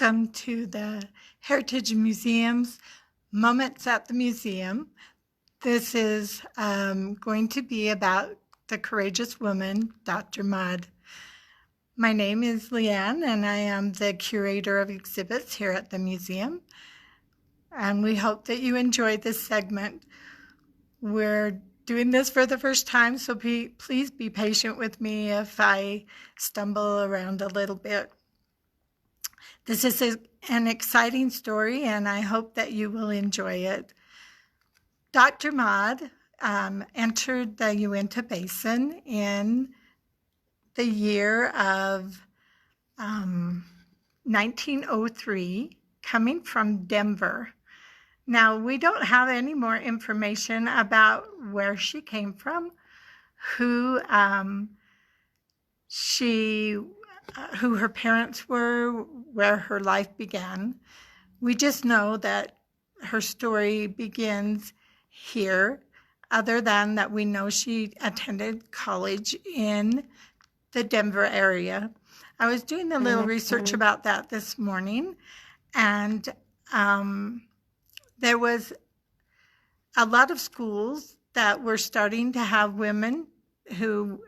Welcome to the Heritage Museum's Moments at the Museum. This is going to be about the courageous woman, Dr. Maude. My name is Leanne, and I am the curator of exhibits here at the museum. And we hope that you enjoyed this segment. We're doing this for the first time, so please be patient with me if I stumble around a little bit. This is an exciting story, and I hope that you will enjoy it. Dr. Maude entered the Uinta Basin in the year of 1903, coming from Denver. Now, we don't have any more information about where she came from, who her parents were, where her life began. We just know that her story begins here, other than that we know she attended college in the Denver area. I was doing a little research about that this morning, and there was a lot of schools that were starting to have women who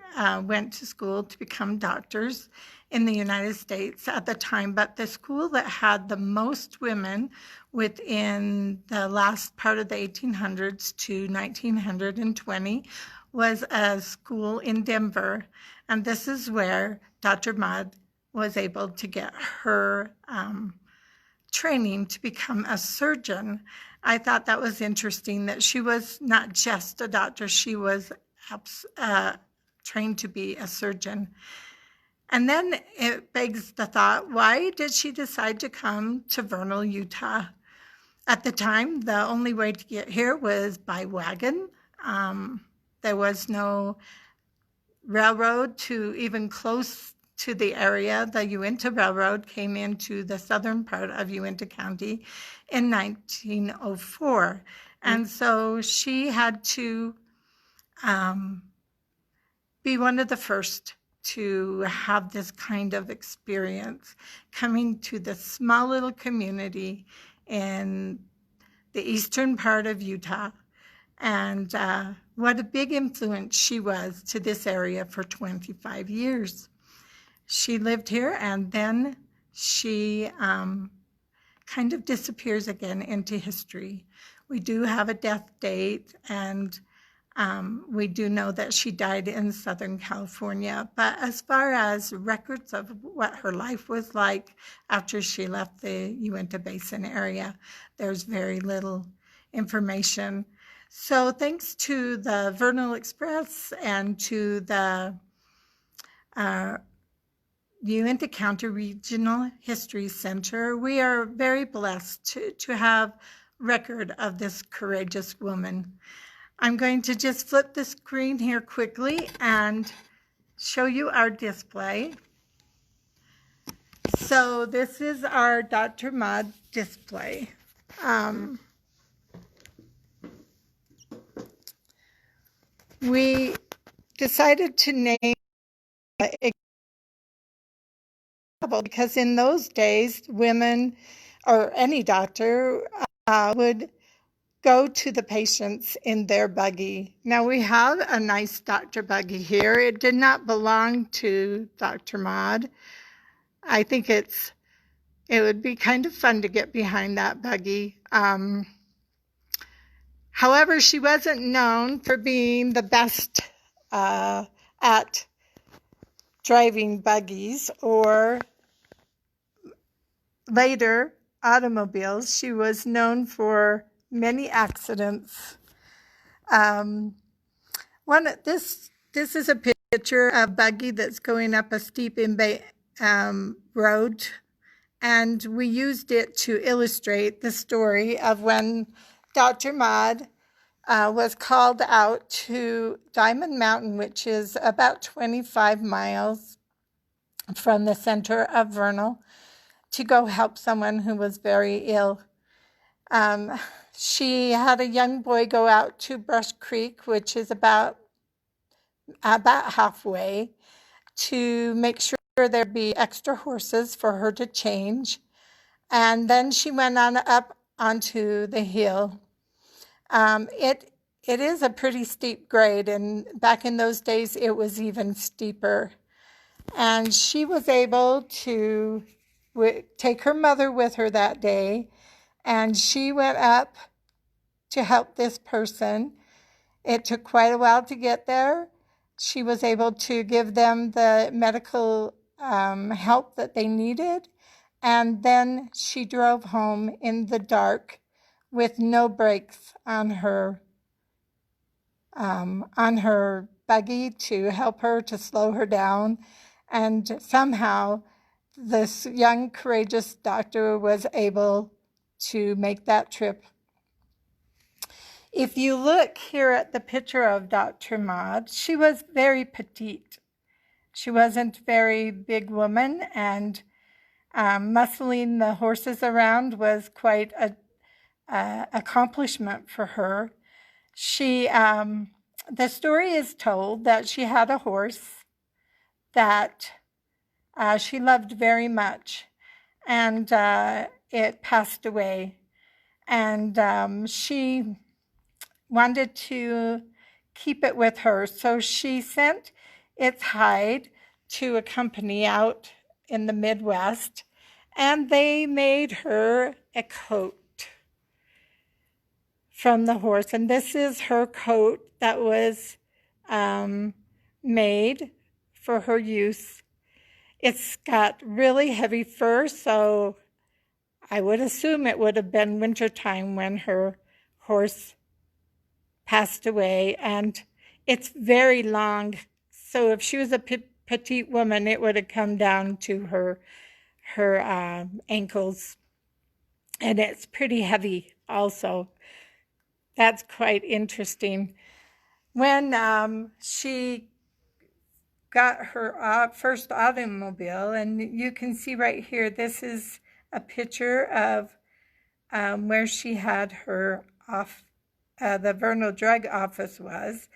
went to school to become doctors in the United States at the time, but the school that had the most women within the last part of the 1800s to 1920 was a school in Denver, and this is where Dr. Maude was able to get her training to become a surgeon. I thought that was interesting that she was not just a doctor, she was trained to be a surgeon. And then it begs the thought, why did she decide to come to Vernal, Utah? At the time, the only way to get here was by wagon. There was no railroad to even close to the area. The Uinta Railroad came into the southern part of Uinta County in 1904. And so she had to be one of the first to have this kind of experience, coming to this small little community in the eastern part of Utah. And what a big influence she was to this area for 25 years. She lived here, and then she kind of disappears again into history. We do have a death date, and we do know that she died in Southern California, but as far as records of what her life was like after she left the Uinta Basin area, there's very little information. So thanks to the Vernal Express and to the Uinta County Regional History Center, we are very blessed to have record of this courageous woman. I'm going to just flip the screen here quickly and show you our display. So this is our Dr. Maude display. We decided to name it because in those days, women or any doctor would go to the patients in their buggy. Now we have a nice doctor buggy here. It did not belong to Dr. Maude. I think it would be kind of fun to get behind that buggy. However, she wasn't known for being the best at driving buggies or later automobiles. She was known for many accidents. This is a picture of a buggy that's going up a steep road, and we used it to illustrate the story of when Dr. Maude was called out to Diamond Mountain, which is about 25 miles from the center of Vernal, to go help someone who was very ill. She had a young boy go out to Brush Creek, which is about halfway, to make sure there'd be extra horses for her to change. And then she went on up onto the hill. It is a pretty steep grade, and back in those days it was even steeper. And she was able to take her mother with her that day, and she went up to help this person. It took quite a while to get there. She was able to give them the medical help that they needed, and then she drove home in the dark with no brakes on her buggy to help her, to slow her down. And somehow this young, courageous doctor was able to make that trip. If you look here at the picture of Dr. Maude, she was very petite. She wasn't a very big woman, and muscling the horses around was quite a accomplishment for her. She, the story is told that she had a horse that she loved very much, and it passed away. And she wanted to keep it with her, so she sent its hide to a company out in the Midwest, and they made her a coat from the horse. And this is her coat that was made for her use. It's got really heavy fur, so I would assume it would have been wintertime when her horse passed away. And it's very long, so if she was a petite woman, it would have come down to her ankles. And it's pretty heavy also. That's quite interesting. When she got her first automobile, and you can see right here, this is a picture of where she had her the Vernal drug office was,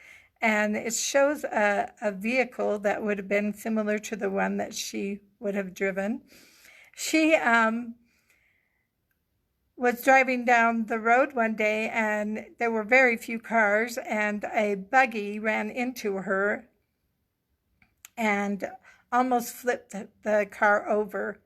and it shows a vehicle that would have been similar to the one that she would have driven. She was driving down the road one day, and there were very few cars, and a buggy ran into her and almost flipped the car over.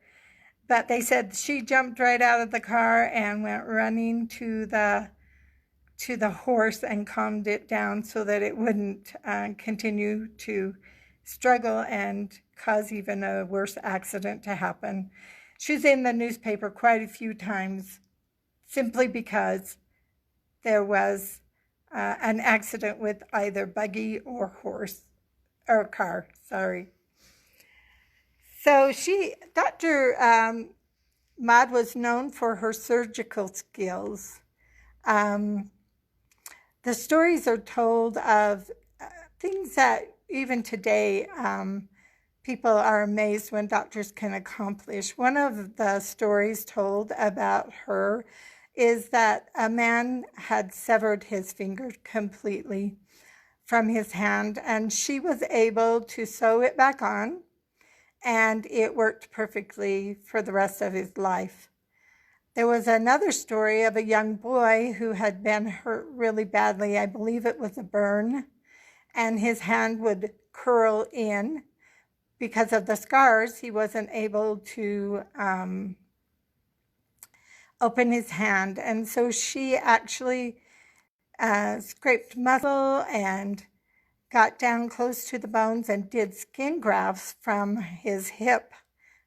But they said she jumped right out of the car and went running to the horse and calmed it down so that it wouldn't continue to struggle and cause even a worse accident to happen. She was in the newspaper quite a few times, simply because there was an accident with either buggy or horse, or car, sorry. So Dr. Maude was known for her surgical skills. The stories are told of things that even today people are amazed when doctors can accomplish. One of the stories told about her is that a man had severed his finger completely from his hand, and she was able to sew it back on, and it worked perfectly for the rest of his life. There was another story of a young boy who had been hurt really badly. I believe it was a burn, and his hand would curl in. Because of the scars, he wasn't able to open his hand. And so she actually scraped muscle and got down close to the bones and did skin grafts from his hip,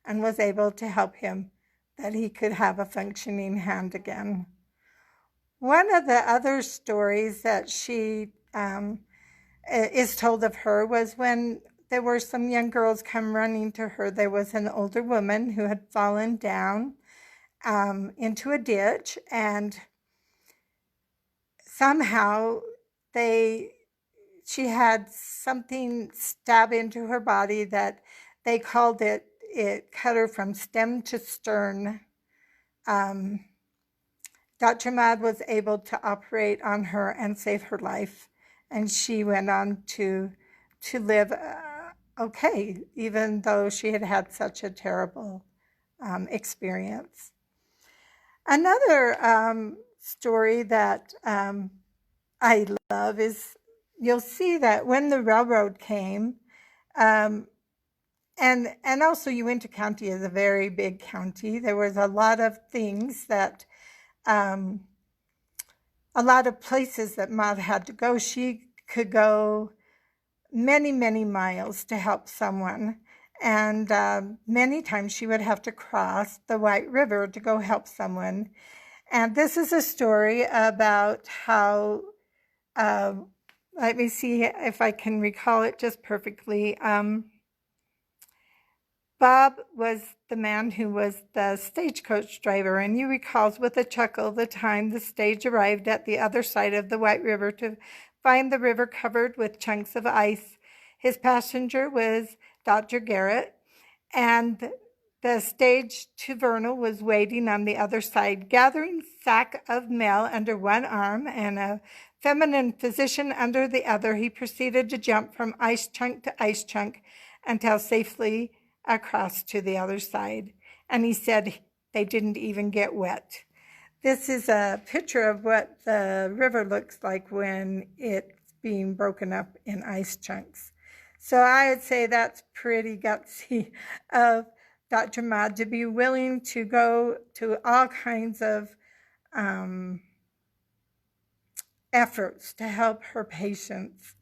and was able to help him, that he could have a functioning hand again. One of the other stories that she is told of her was when there were some young girls come running to her. There was an older woman who had fallen down into a ditch, and somehow she had something stab into her body that they called it cut her from stem to stern. Dr. Maude was able to operate on her and save her life, and she went on to live okay, even though she had had such a terrible experience. Another story that I love is you'll see that when the railroad came, um, and also Uinta County is a very big county. There was a lot of things that um, a lot of places that Maude had to go. She could go many, many miles to help someone. And many times she would have to cross the White River to go help someone. And this is a story about how, uh, let me see if I can recall it just perfectly. Bob was the man who was the stagecoach driver, and he recalls with a chuckle the time the stage arrived at the other side of the White River to find the river covered with chunks of ice. His passenger was Dr. Garrett, and the stage to Vernal was waiting on the other side. Gathering sack of mail under one arm and a feminine physician under the other, he proceeded to jump from ice chunk to ice chunk until safely across to the other side. And he said they didn't even get wet. This is a picture of what the river looks like when it's being broken up in ice chunks. So I would say that's pretty gutsy of Dr. Maude to be willing to go to all kinds of efforts to help her patients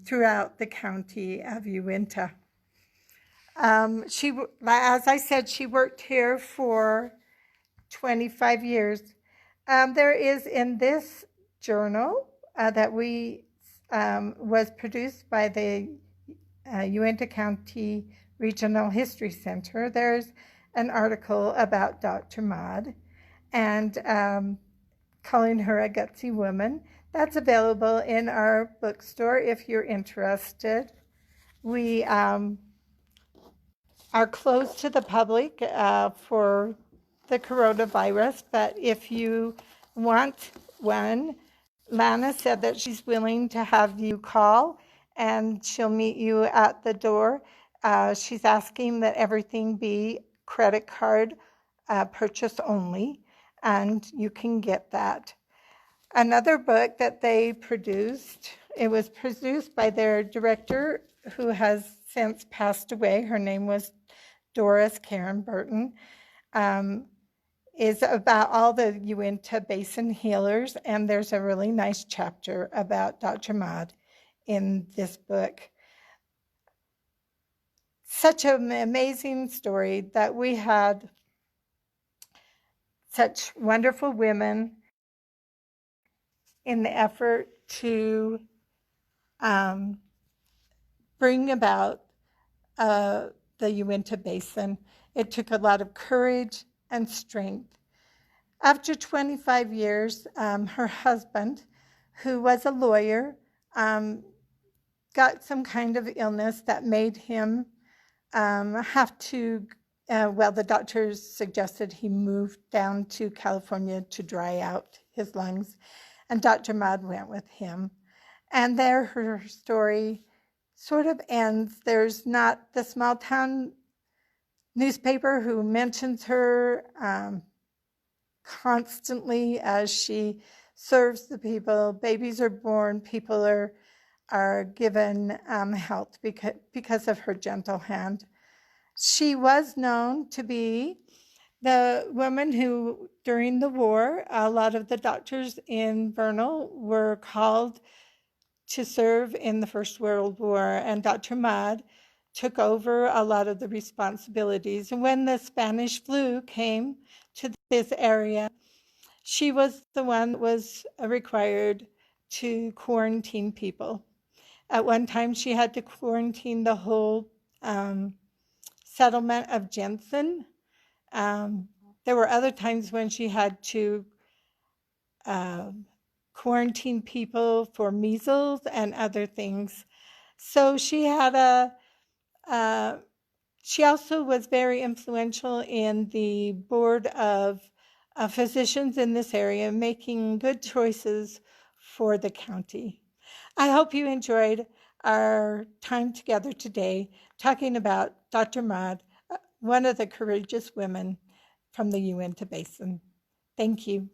throughout the county of Uinta. As I said, she worked here for 25 years. There is in this journal that was produced by the Uinta County Regional History Center. There's an article about Dr. Maude and calling her a gutsy woman. That's available in our bookstore if you're interested. We are closed to the public for the coronavirus, but if you want one, Lana said that she's willing to have you call and she'll meet you at the door. She's asking that everything be credit card purchase only, and you can get that. Another book that they produced, it was produced by their director who has since passed away. Her name was Doris Karen Burton, is about all the Uinta Basin healers, and there's a really nice chapter about Dr. Maude in this book. Such an amazing story that we had such wonderful women in the effort to bring about the Uinta Basin. It took a lot of courage and strength. After 25 years, her husband, who was a lawyer, got some kind of illness that made him have to, the doctors suggested he move down to California to dry out his lungs, and Dr. Maude went with him. And there her story sort of ends. There's not the small town newspaper who mentions her constantly as she serves the people. Babies are born, people are given health because of her gentle hand. She was known to be the woman who, during the war, a lot of the doctors in Vernal were called to serve in the First World War, and Dr. Maude took over a lot of the responsibilities. And when the Spanish flu came to this area, she was the one that was required to quarantine people. At one time, she had to quarantine the whole settlement of Jensen. There were other times when she had to quarantine people for measles and other things. So she had she also was very influential in the board of physicians in this area, making good choices for the county. I hope you enjoyed our time together today talking about Dr. Maude, one of the courageous women from the Uinta Basin. Thank you.